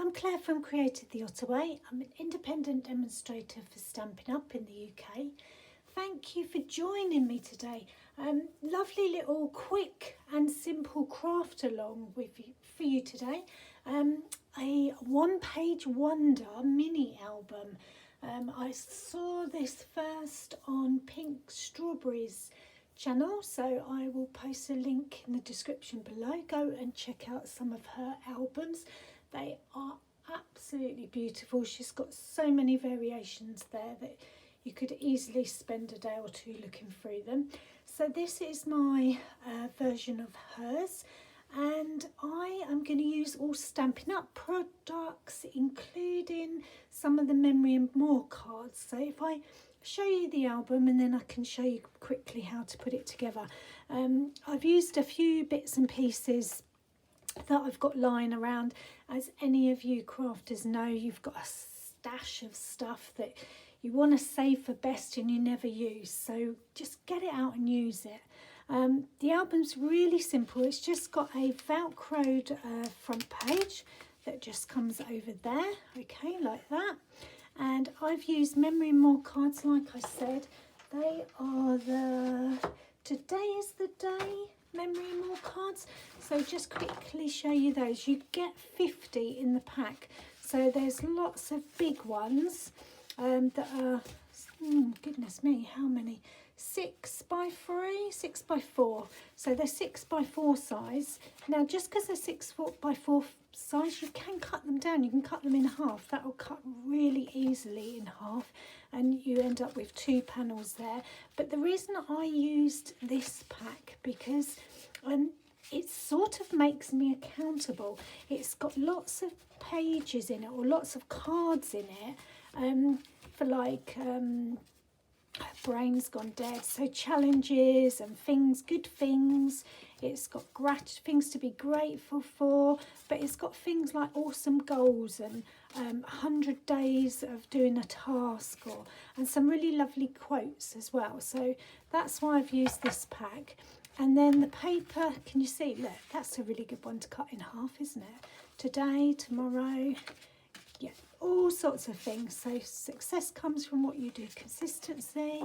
I'm Claire from Created the Ottaway. I'm an independent demonstrator for Stampin' Up in the UK. Thank you for joining me today. Lovely little quick and simple craft along for you today. A one-page wonder mini album. I saw this first on Pink Strawberries channel, so I will post a link in the description below. Go and check out some of her albums. They are absolutely beautiful. She's got so many variations there that you could easily spend a day or two looking through them. So this is my version of hers, and I am going to use all Stampin' Up products, including some of the Memory and More cards. So if I show you the album and then I can show you quickly how to put it together. I've used a few bits and pieces that I've got lying around. As any of you crafters know, you've got a stash of stuff that you want to save for best and you never use, so just get it out and use it. The album's really simple. It's just got a velcroed front page that just comes over there, okay, like that. And I've used Memory and More cards, like I said. They are the Today is the Day Memory and More cards. So just quickly show you those. You get 50 in the pack. So there's lots of big ones that are, goodness me, how many? 6 by 3, 6 by 4. So they're 6 by 4 size. Now, just because they're 6 by 4 size, you can cut them down. You can cut them in half. That will cut really easily in half, and you end up with 2 panels there. But the reason I used this pack, because it sort of makes me accountable. It's got lots of pages in it, or lots of cards in it, for like Brain's Gone Dead, so challenges and things, good things. It's got things to be grateful for, but it's got things like awesome goals and 100 days of doing a task, and some really lovely quotes as well. So that's why I've used this pack. And then the paper, can you see? Look, that's a really good one to cut in half, isn't it? Today, tomorrow, yeah, all sorts of things. So success comes from what you do, consistency.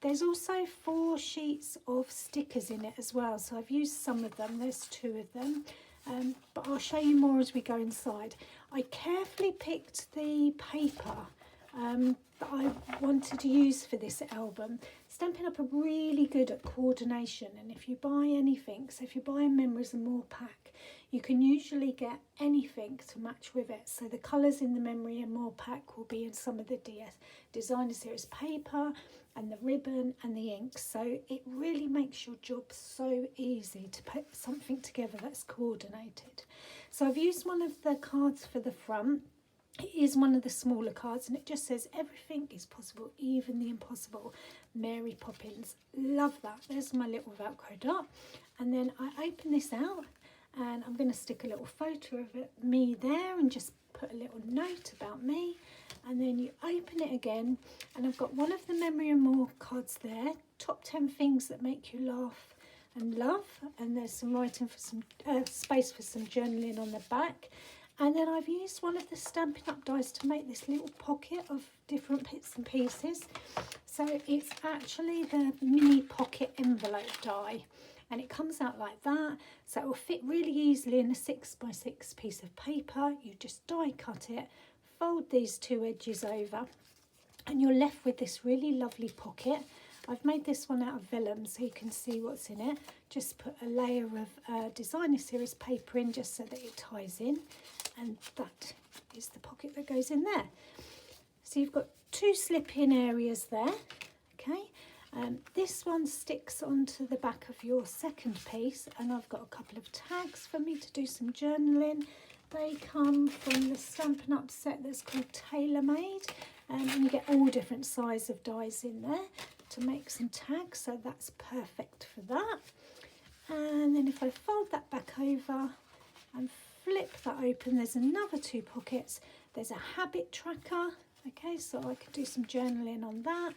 There's also 4 sheets of stickers in it as well. So I've used some of them. There's 2 of them. But I'll show you more as we go inside. I carefully picked the paper that I wanted to use for this album. Stampin' Up are really good at coordination, and if you buy anything, so if you buy a Memories and More pack, you can usually get anything to match with it. So the colours in the Memory and More pack will be in some of the Designer Series paper and the ribbon and the ink. So it really makes your job so easy to put something together that's coordinated. So I've used one of the cards for the front. It is one of the smaller cards, and it just says everything is possible, even the impossible. Mary Poppins. Love that. There's my little Velcro dot. And then I open this out, and I'm going to stick a little photo of me there and just put a little note about me. And then you open it again, and I've got one of the Memory and More cards there. Top 10 things that make you laugh and love. And there's some writing for some space for some journaling on the back. And then I've used one of the Stampin' Up dies to make this little pocket of different bits and pieces. So it's actually the mini pocket envelope die, and it comes out like that. So it will fit really easily in a 6 by 6 piece of paper. You just die cut it, fold these 2 edges over, and you're left with this really lovely pocket. I've made this one out of vellum so you can see what's in it. Just put a layer of Designer Series paper in just so that it ties in, and that is the pocket that goes in there. So you've got 2 slip-in areas there, okay. This one sticks onto the back of your second piece, and I've got a couple of tags for me to do some journaling. They come from the Stampin' Up set that's called Tailor Made, and you get all different size of dies in there to make some tags, so that's perfect for that. And then if I fold that back over and flip that open, there's another 2 pockets. There's a habit tracker, okay, so I could do some journaling on that.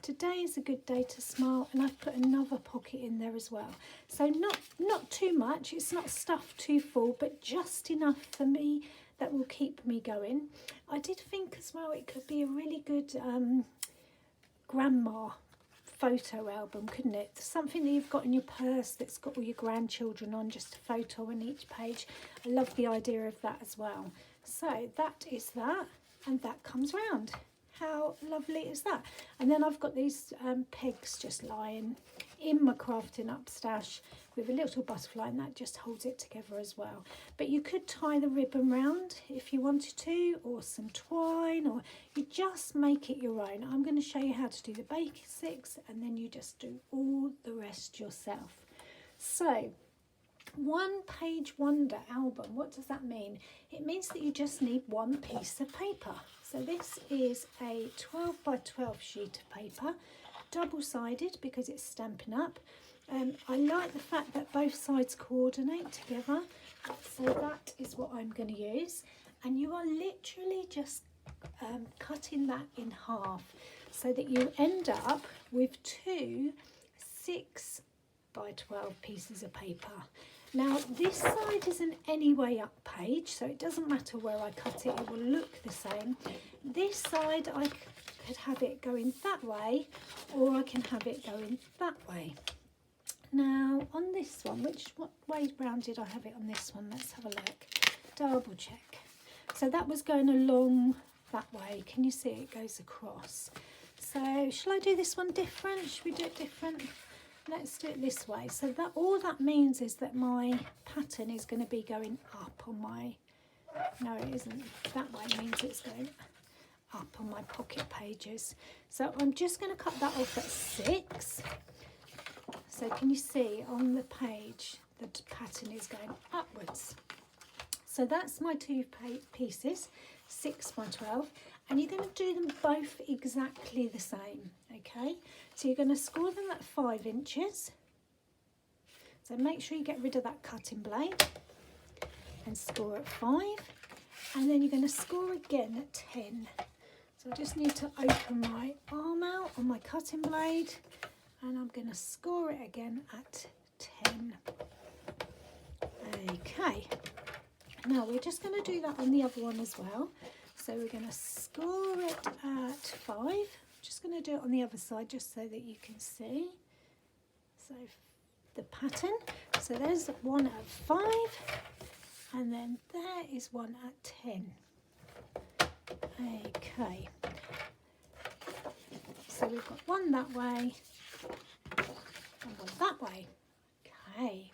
Today is a good day to smile, and I've put another pocket in there as well. So not too much, it's not stuffed too full, but just enough for me that will keep me going. I did think as well it could be a really good grandma photo album, couldn't it? Something that you've got in your purse that's got all your grandchildren on, just a photo on each page. I love the idea of that as well. So that is that, and that comes round. How lovely is that? And then I've got these pegs just lying in my Crafting Up stash with a little butterfly, and that just holds it together as well. But you could tie the ribbon round if you wanted to, or some twine, or you just make it your own. I'm going to show you how to do the basics, and then you just do all the rest yourself. So, one page wonder album, what does that mean? It means that you just need one piece of paper. So this is a 12 by 12 sheet of paper, double-sided because it's Stampin' Up. I like the fact that both sides coordinate together, so that is what I'm going to use. And you are literally just cutting that in half so that you end up with two 6 by 12 pieces of paper. Now this side is an any way up page, so it doesn't matter where I cut it, it will look the same. This side I could have it going that way, or I can have it going that way. Now on this one, what way round did I have it on this one? Let's have a look, double check. So that was going along that way. Can you see it goes across? So shall I do this one different? Should we do it different? Let's do it this way. So that all that means is that my pattern is going to be going up on my, no it isn't, that way means it's going up on my pocket pages. So I'm just going to cut that off at 6. So can you see on the page the pattern is going upwards. So that's my two pieces, 6 by 12, and you're going to do them both exactly the same, okay? So you're going to score them at 5 inches. So make sure you get rid of that cutting blade and score at 5, and then you're going to score again at 10. So I just need to open my arm out on my cutting blade, and I'm going to score it again at 10. Okay. Now we're just going to do that on the other one as well. So we're going to score it at 5. Just going to do it on the other side just so that you can see. So the pattern. So there's one at 5, and then there is one at 10. Okay. So we've got one that way and one that way. Okay.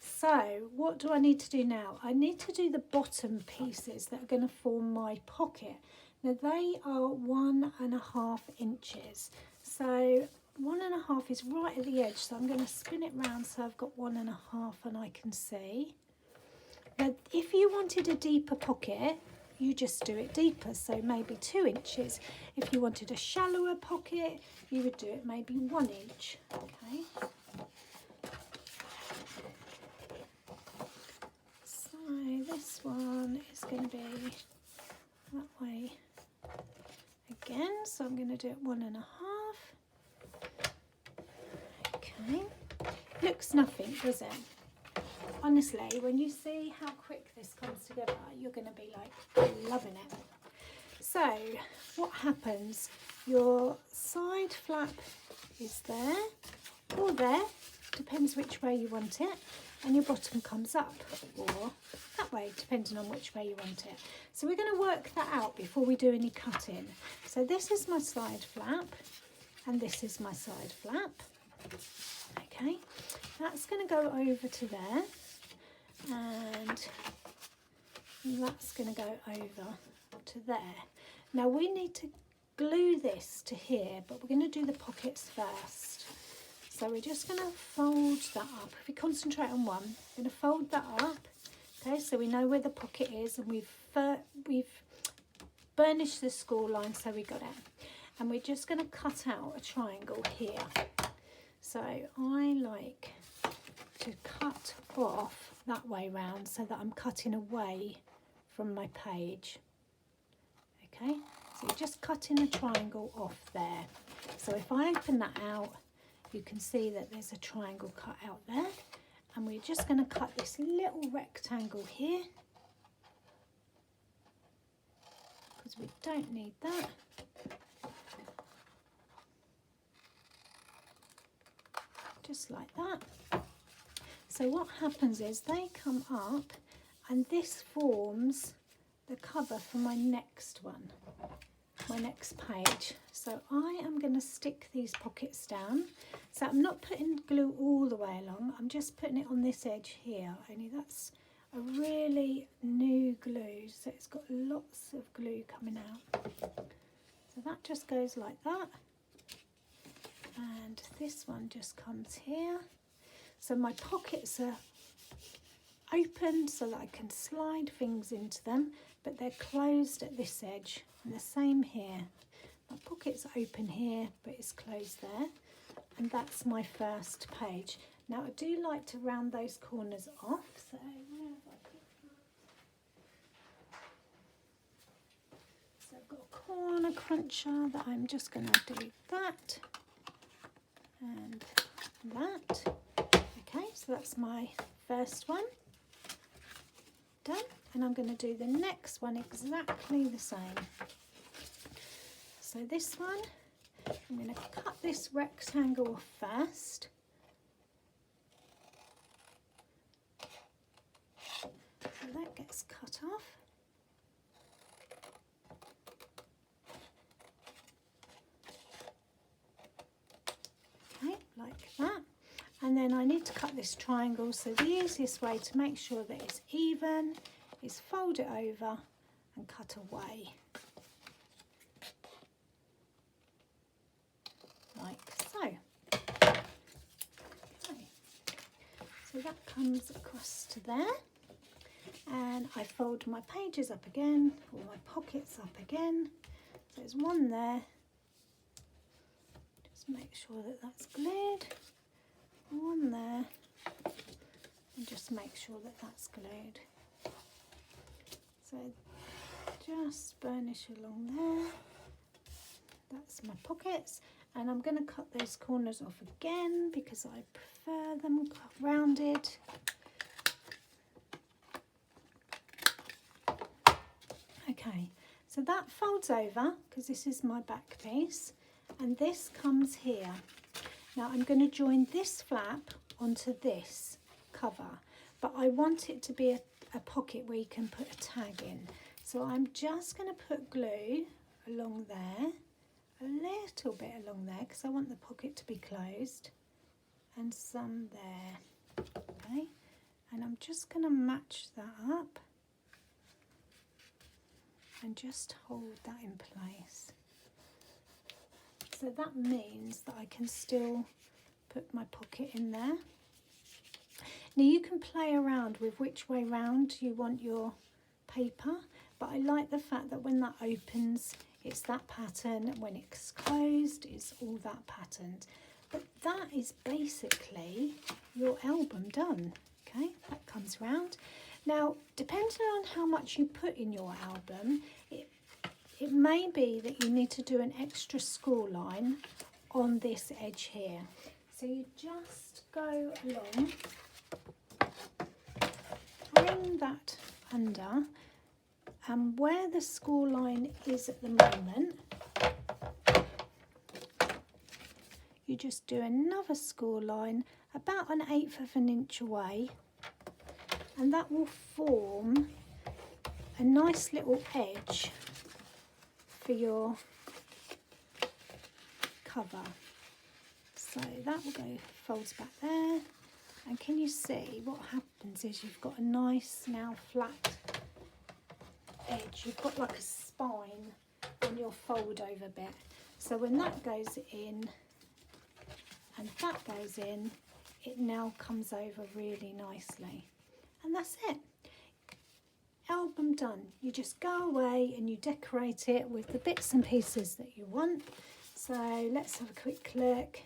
So what do I need to do now? I need to do the bottom pieces that are going to form my pocket. Now they are 1.5 inches. So 1.5 is right at the edge. So I'm going to spin it round so I've got 1.5 and I can see. But if you wanted a deeper pocket, you just do it deeper. So maybe 2 inches. If you wanted a shallower pocket, you would do it maybe 1 inch. Okay. This one is going to be that way again, so I'm going to do it 1.5. Okay, looks nothing, does it? Honestly, when you see how quick this comes together, you're going to be like loving it. So what happens? Your side flap is there or there, depends which way you want it, and your bottom comes up or that way, depending on which way you want it. So we're going to work that out before we do any cutting. So this is my side flap, and this is my side flap. Okay, that's going to go over to there, and that's going to go over to there. Now we need to glue this to here, but we're going to do the pockets first. So we're just going to fold that up. If we concentrate on one, we're going to fold that up. Okay, so we know where the pocket is, and we've burnished the score line, so we got it. And we're just going to cut out a triangle here. So I like to cut off that way round so that I'm cutting away from my page. Okay, so you're just cutting a triangle off there. So if I open that out, you can see that there's a triangle cut out there, and we're just going to cut this little rectangle here, because we don't need that. Just like that. So what happens is they come up and this forms the cover for my next one, my next page. So I am going to stick these pockets down. So I'm not putting glue all the way along, I'm just putting it on this edge here, only that's a really new glue, so it's got lots of glue coming out. So that just goes like that, and this one just comes here. So my pockets are open so that I can slide things into them, but they're closed at this edge, and the same here. My pocket's open here, but it's closed there, and that's my first page. Now I do like to round those corners off, so where have I put that? So I've got a corner cruncher that I'm just going to do that and that. Okay, so that's my first one done, and I'm going to do the next one exactly the same. So this one, I'm going to cut this rectangle off first. So that gets cut off. Okay, like that. And then I need to cut this triangle, so the easiest way to make sure that it's even is fold it over and cut away. Like so. Okay. So that comes across to there. And I fold my pages up again, or my pockets up again. So there's one there. Just make sure that that's glued. One there. And just make sure that that's glued. So just burnish along there. That's my pockets. And I'm going to cut those corners off again because I prefer them rounded. Okay, so that folds over because this is my back piece, and this comes here. Now I'm going to join this flap onto this cover, but I want it to be a pocket where you can put a tag in. So I'm just going to put glue along there, a little bit along there because I want the pocket to be closed, and some there. Okay, and I'm just going to match that up and just hold that in place. So that means that I can still put my pocket in there. Now you can play around with which way round you want your paper, but I like the fact that when that opens, it's that pattern, and when it's closed, it's all that pattern. But that is basically your album done. Okay, that comes round. Now, depending on how much you put in your album, it may be that you need to do an extra score line on this edge here. So you just go along, bring that under, and where the score line is at the moment, you just do another score line about 1/8 of an inch away, and that will form a nice little edge for your cover. So that will go, folds back there, and can you see what happens is you've got a nice now flat edge. You've got like a spine on your fold over bit. So when that goes in and that goes in, it now comes over really nicely. And that's it. Album done. You just go away and you decorate it with the bits and pieces that you want. So let's have a quick look.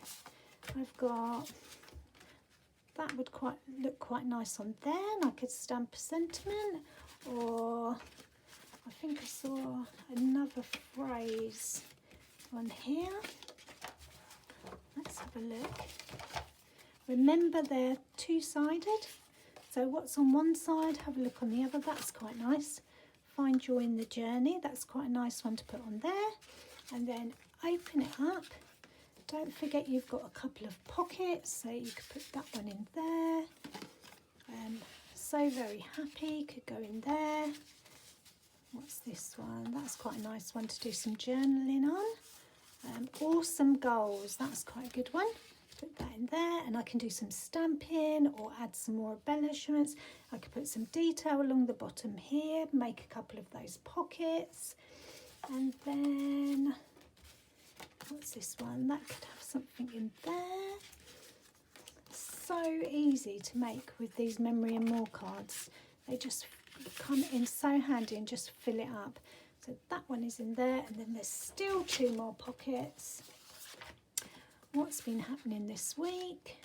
I've got, that would look quite nice on there, and I could stamp a sentiment, or I think I saw another phrase on here. Let's have a look. Remember, they're two-sided. So what's on one side, have a look on the other. That's quite nice. find joy in the journey. That's quite a nice one to put on there. And then open it up. Don't forget you've got a couple of pockets, so you could put that one in there. So very happy could go in there. What's this one? That's quite a nice one to do some journaling on. Awesome goals, that's quite a good one. Put that in there, and I can do some stamping or add some more embellishments. I could put some detail along the bottom here, make a couple of those pockets, and then what's this one? That could have something in there. So easy to make with these memory and more cards. They just come in so handy and just fill it up. So that one is in there, and then there's still 2 more pockets. What's been happening this week?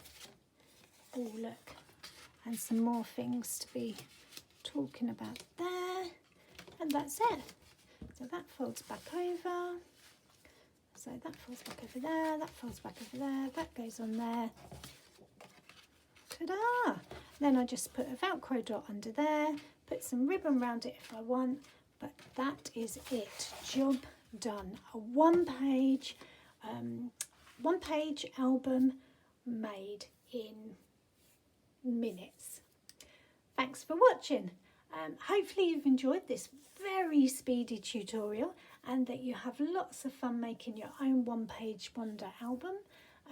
Oh, look, and some more things to be talking about there. And that's it. So that folds back over. So that folds back over there, that folds back over there, that goes on there. Ta-da! Then I just put a Velcro dot under there, put some ribbon around it if I want, but that is it. Job done. A one-page album made in minutes. Thanks for watching. Hopefully you've enjoyed this very speedy tutorial and that you have lots of fun making your own one-page wonder album.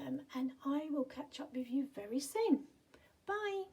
And I will catch up with you very soon. Bye.